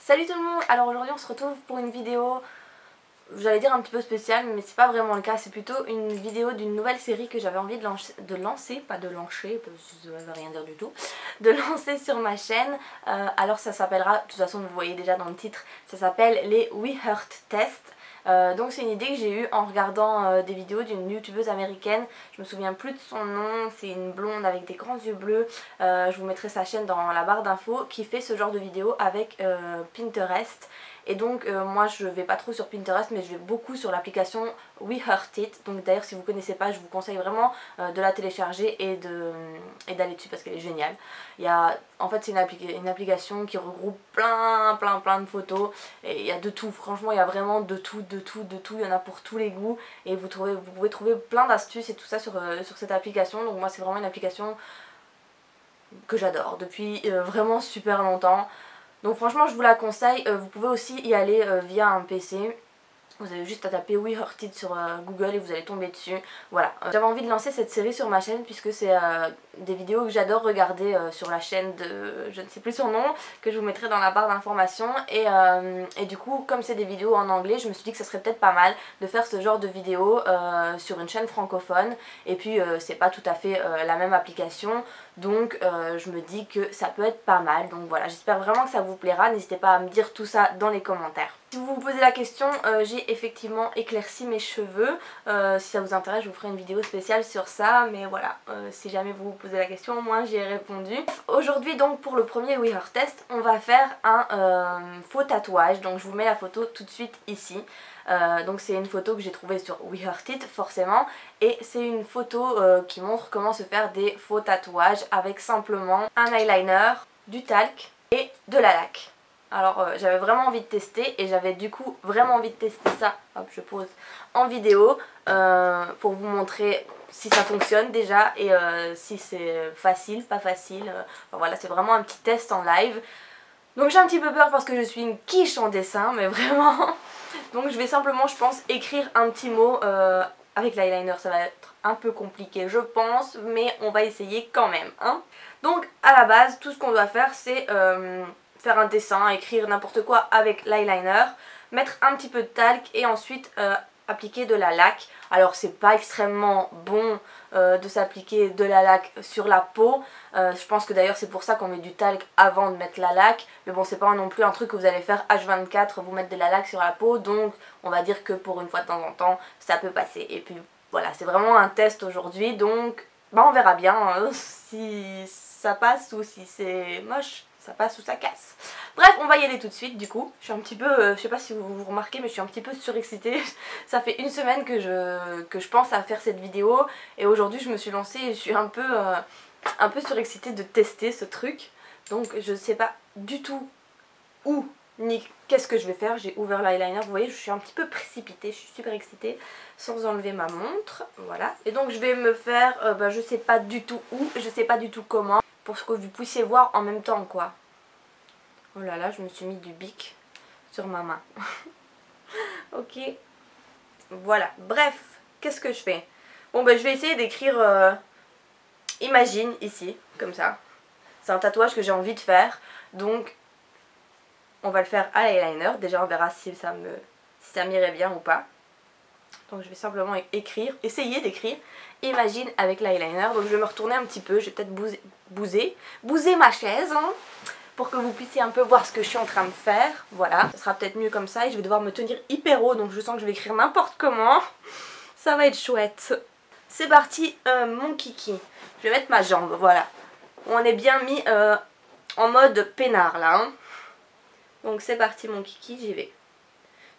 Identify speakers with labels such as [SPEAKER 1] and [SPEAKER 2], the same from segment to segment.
[SPEAKER 1] Salut tout le monde. Alors aujourd'hui on se retrouve pour une vidéo, j'allais dire un petit peu spéciale, mais c'est pas vraiment le cas. C'est plutôt une vidéo d'une nouvelle série que j'avais envie de lancer, pas de lancer, parce que ça veut rien dire du tout, de lancer sur ma chaîne. Alors ça s'appellera, de toute façon vous voyez déjà dans le titre, ça s'appelle les We Heart Tests. Donc c'est une idée que j'ai eue en regardant des vidéos d'une youtubeuse américaine. Je me souviens plus de son nom, c'est une blonde avec des grands yeux bleus. Je vous mettrai sa chaîne dans la barre d'infos, qui fait ce genre de vidéos avec Pinterest. Et donc moi je vais pas trop sur Pinterest, mais je vais beaucoup sur l'application We Heart It. Donc d'ailleurs si vous connaissez pas, je vous conseille vraiment de la télécharger et d'aller dessus parce qu'elle est géniale. En fait c'est une application qui regroupe plein de photos et il y a de tout. Franchement il y a vraiment de tout, il y en a pour tous les goûts. Et vous pouvez trouver plein d'astuces et tout ça sur cette application. Donc moi c'est vraiment une application que j'adore depuis vraiment super longtemps. Donc franchement je vous la conseille. Vous pouvez aussi y aller via un PC. Vous avez juste à taper We Heart It sur Google et vous allez tomber dessus. Voilà, j'avais envie de lancer cette série sur ma chaîne puisque c'est des vidéos que j'adore regarder sur la chaîne de, je ne sais plus son nom, que je vous mettrai dans la barre d'informations. Et du coup, comme c'est des vidéos en anglais, je me suis dit que ça serait peut-être pas mal de faire ce genre de vidéos sur une chaîne francophone. Et puis c'est pas tout à fait la même application, donc je me dis que ça peut être pas mal. Donc voilà, j'espère vraiment que ça vous plaira. N'hésitez pas à me dire tout ça dans les commentaires. Si vous vous posez la question, j'ai effectivement éclairci mes cheveux. Si ça vous intéresse, je vous ferai une vidéo spéciale sur ça. Mais voilà, si jamais vous vous posez la question, au moins j'y ai répondu. Aujourd'hui donc pour le premier We Heart Test, on va faire un faux tatouage. Donc je vous mets la photo tout de suite ici. Donc c'est une photo que j'ai trouvée sur We Heart It forcément. Et c'est une photo qui montre comment se faire des faux tatouages avec simplement un eyeliner, du talc et de la laque. Alors j'avais vraiment envie de tester et j'avais du coup vraiment envie de tester ça, hop je pose, en vidéo pour vous montrer si ça fonctionne déjà et si c'est facile, pas facile. Enfin voilà, c'est vraiment un petit test en live. Donc j'ai un petit peu peur parce que je suis une quiche en dessin, mais vraiment. Donc je vais simplement, je pense, écrire un petit mot avec l'eyeliner. Ça va être un peu compliqué je pense, mais on va essayer quand même, hein. Donc à la base, tout ce qu'on doit faire c'est faire un dessin, écrire n'importe quoi avec l'eyeliner, mettre un petit peu de talc et ensuite appliquer de la laque. Alors c'est pas extrêmement bon de s'appliquer de la laque sur la peau. Je pense que d'ailleurs c'est pour ça qu'on met du talc avant de mettre la laque. Mais bon c'est pas non plus un truc que vous allez faire H24, vous mettre de la laque sur la peau. Donc on va dire que pour une fois de temps en temps ça peut passer. Et puis voilà, c'est vraiment un test aujourd'hui. Donc bah, on verra bien si ça passe ou si c'est moche. Ça passe ou ça casse. Bref, on va y aller tout de suite du coup. Je suis un petit peu, je sais pas si vous remarquez, mais je suis un petit peu surexcitée. Ça fait une semaine que je pense à faire cette vidéo. Et aujourd'hui je me suis lancée et je suis un peu surexcitée de tester ce truc. Donc je sais pas du tout où ni qu'est-ce que je vais faire. J'ai ouvert l'eyeliner, vous voyez je suis un petit peu précipitée, je suis super excitée sans enlever ma montre. Voilà. Et donc je vais me faire, je sais pas du tout où, je sais pas du tout comment. Pour que vous puissiez voir en même temps quoi. Oh là là, je me suis mis du bic sur ma main. Ok. Voilà. Bref, qu'est-ce que je fais? Bon ben je vais essayer d'écrire Imagine ici, comme ça. C'est un tatouage que j'ai envie de faire. Donc on va le faire à l'eyeliner. Déjà on verra si ça m'irait bien ou pas. Donc je vais simplement écrire, essayer d'écrire Imagine avec l'eyeliner. Donc je vais me retourner un petit peu, je vais peut-être bouser ma chaise hein, pour que vous puissiez un peu voir ce que je suis en train de faire. Voilà, ça sera peut-être mieux comme ça et je vais devoir me tenir hyper haut, donc je sens que je vais écrire n'importe comment. Ça va être chouette. C'est parti mon kiki. Je vais mettre ma jambe, voilà. On est bien mis en mode peinard là. Hein. Donc c'est parti mon kiki, j'y vais.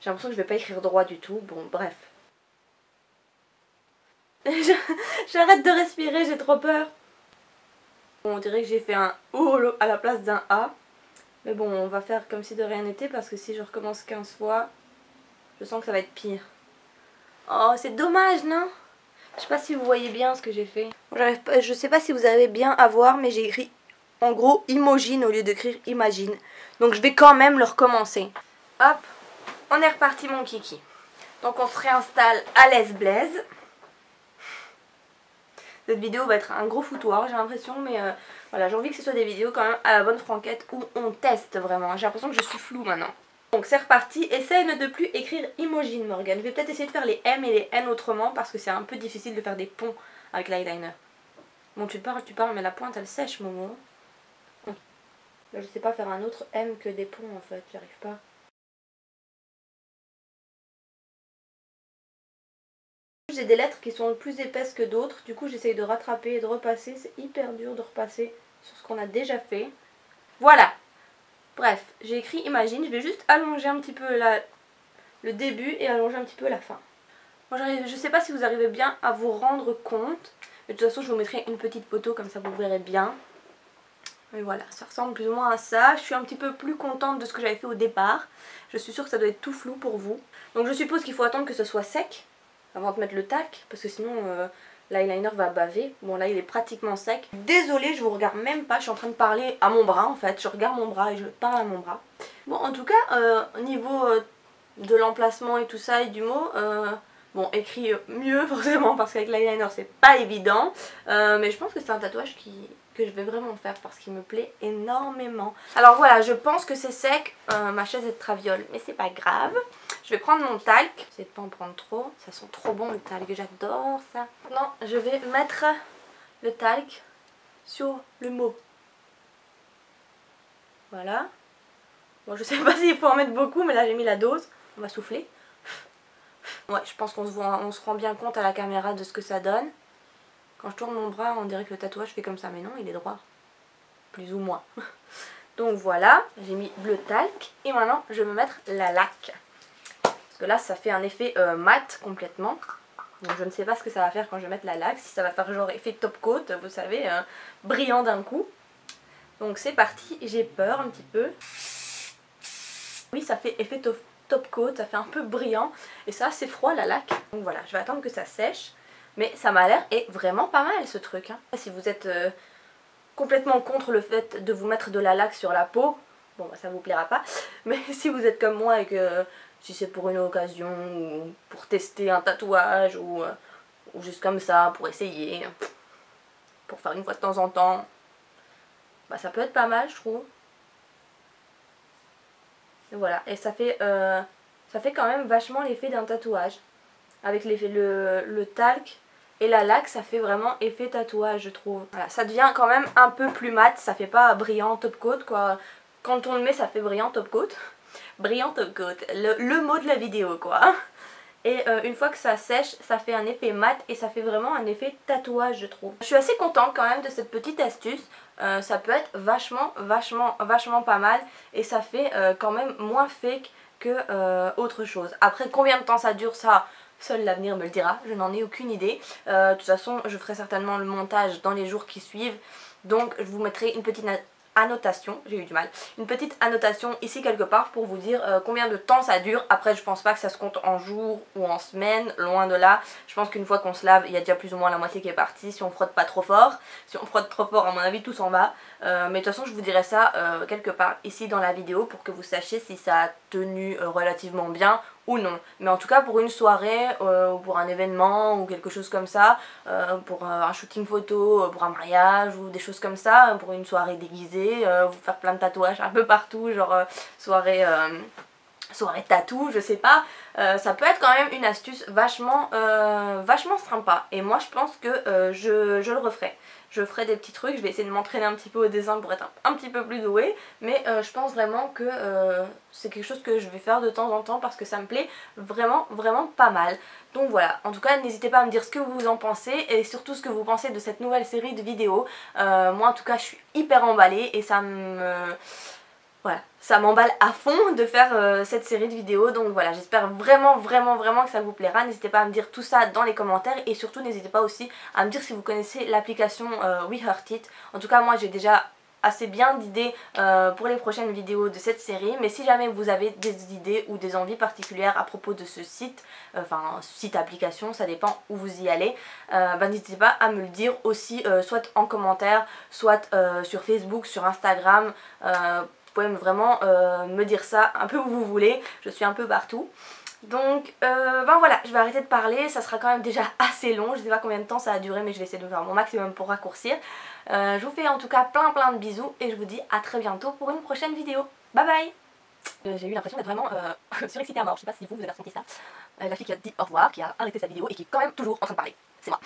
[SPEAKER 1] J'ai l'impression que je vais pas écrire droit du tout, bon bref. J'arrête de respirer, j'ai trop peur. Bon, on dirait que j'ai fait un O à la place d'un A. Mais bon, on va faire comme si de rien n'était parce que si je recommence 15 fois, je sens que ça va être pire. Oh, c'est dommage, non? Je sais pas si vous voyez bien ce que j'ai fait. Je sais pas si vous arrivez bien à voir, mais j'ai écrit en gros Imogine au lieu d'écrire Imagine. Donc je vais quand même le recommencer. Hop, on est reparti mon kiki. Donc on se réinstalle à l'aise blaise. Cette vidéo va être un gros foutoir, j'ai l'impression, mais voilà, j'ai envie que ce soit des vidéos quand même à la bonne franquette où on teste vraiment. J'ai l'impression que je suis floue maintenant. Donc c'est reparti, essaye de ne plus écrire Imogine Morgane. Je vais peut-être essayer de faire les M et les N autrement parce que c'est un peu difficile de faire des ponts avec l'eyeliner. Bon, tu parles, mais la pointe elle sèche, Momo. Je sais pas faire un autre M que des ponts en fait, j'arrive pas. J'ai des lettres qui sont plus épaisses que d'autres, du coup j'essaye de rattraper et de repasser. C'est hyper dur de repasser sur ce qu'on a déjà fait. Voilà. Bref, j'ai écrit Imagine, je vais juste allonger un petit peu le début et allonger un petit peu la fin. Moi, je sais pas si vous arrivez bien à vous rendre compte, mais de toute façon je vous mettrai une petite photo comme ça vous verrez bien. Et voilà, ça ressemble plus ou moins à ça. Je suis un petit peu plus contente de ce que j'avais fait au départ. Je suis sûre que ça doit être tout flou pour vous. Donc je suppose qu'il faut attendre que ce soit sec avant de mettre le talc, parce que sinon l'eyeliner va baver. Bon là il est pratiquement sec. Désolée, je vous regarde même pas, je suis en train de parler à mon bras en fait. Je regarde mon bras et je parle à mon bras. Bon en tout cas, au niveau de l'emplacement et tout ça et du mot... bon, écrit mieux forcément parce qu'avec l'eyeliner c'est pas évident. Mais je pense que c'est un tatouage que je vais vraiment faire parce qu'il me plaît énormément. Alors voilà, je pense que c'est sec. Ma chaise est de traviole, mais c'est pas grave. Je vais prendre mon talc. J'essaie de pas en prendre trop. Ça sent trop bon le talc, j'adore ça. Maintenant, je vais mettre le talc sur le mot. Voilà. Bon, je sais pas s'il faut en mettre beaucoup, mais là j'ai mis la dose. On va souffler. Ouais, je pense qu'on se rend bien compte à la caméra de ce que ça donne. Quand je tourne mon bras, on dirait que le tatouage fait comme ça, mais non, il est droit. Plus ou moins. Donc voilà, j'ai mis le talc. Et maintenant, je vais me mettre la laque. Parce que là, ça fait un effet mat complètement. Donc je ne sais pas ce que ça va faire quand je vais mettre la laque. Si ça va faire genre effet top coat, vous savez, brillant d'un coup. Donc c'est parti, j'ai peur un petit peu. Oui, ça fait effet top coat, ça fait un peu brillant. Et ça, c'est froid la laque. Donc voilà, je vais attendre que ça sèche. Mais ça m'a l'air vraiment pas mal ce truc. Hein. Si vous êtes complètement contre le fait de vous mettre de la laque sur la peau, bon bah ça vous plaira pas. Mais si vous êtes comme moi et que si c'est pour une occasion ou pour tester un tatouage ou juste comme ça pour essayer, pour faire une fois de temps en temps, bah ça peut être pas mal je trouve. Et voilà, et ça fait quand même vachement l'effet d'un tatouage. Avec le talc et la laque, ça fait vraiment effet tatouage je trouve. Voilà, ça devient quand même un peu plus mat, ça fait pas brillant top coat quoi. Quand on le met ça fait brillant top coat. Brillant top coat, le mot de la vidéo quoi. Et une fois que ça sèche, ça fait un effet mat et ça fait vraiment un effet tatouage je trouve. Je suis assez contente quand même de cette petite astuce. Ça peut être vachement pas mal. Et ça fait quand même moins fake que autre chose. Après combien de temps ça dure ça, seul l'avenir me le dira, je n'en ai aucune idée. De toute façon je ferai certainement le montage dans les jours qui suivent. Donc je vous mettrai une petite annotation, j'ai eu du mal, une petite annotation ici quelque part pour vous dire combien de temps ça dure. Après je pense pas que ça se compte en jours ou en semaines, loin de là. Je pense qu'une fois qu'on se lave il y a déjà plus ou moins la moitié qui est partie si on frotte pas trop fort. Si on frotte trop fort à mon avis tout s'en va. Mais de toute façon je vous dirai ça quelque part ici dans la vidéo pour que vous sachiez si ça a tenu relativement bien ou non. Mais en tout cas pour une soirée ou pour un événement ou quelque chose comme ça, pour un shooting photo, pour un mariage ou des choses comme ça, pour une soirée déguisée, vous faire plein de tatouages un peu partout, genre soirée tatou, je sais pas, ça peut être quand même une astuce vachement sympa. Et moi je pense que je le referai. Je ferai des petits trucs, je vais essayer de m'entraîner un petit peu au dessin pour être un petit peu plus douée. Mais je pense vraiment que c'est quelque chose que je vais faire de temps en temps parce que ça me plaît vraiment pas mal. Donc voilà, en tout cas n'hésitez pas à me dire ce que vous en pensez et surtout ce que vous pensez de cette nouvelle série de vidéos. Moi en tout cas je suis hyper emballée et ça me... Voilà, ça m'emballe à fond de faire cette série de vidéos. Donc voilà, j'espère vraiment que ça vous plaira. N'hésitez pas à me dire tout ça dans les commentaires. Et surtout n'hésitez pas aussi à me dire si vous connaissez l'application We Heart It. En tout cas moi j'ai déjà assez bien d'idées pour les prochaines vidéos de cette série. Mais si jamais vous avez des idées ou des envies particulières à propos de ce site, enfin site application, ça dépend où vous y allez, n'hésitez pas à me le dire aussi, soit en commentaire, soit sur Facebook, sur Instagram. Vous pouvez vraiment me dire ça un peu où vous voulez, je suis un peu partout. Donc ben voilà, je vais arrêter de parler, ça sera quand même déjà assez long, je sais pas combien de temps ça a duré mais je vais essayer de faire mon maximum pour raccourcir. Je vous fais en tout cas plein de bisous et je vous dis à très bientôt pour une prochaine vidéo. Bye bye. J'ai eu l'impression d'être vraiment surexcitée à mort, je sais pas si vous avez ressenti ça. La fille qui a dit au revoir, qui a arrêté sa vidéo et qui est quand même toujours en train de parler, c'est moi.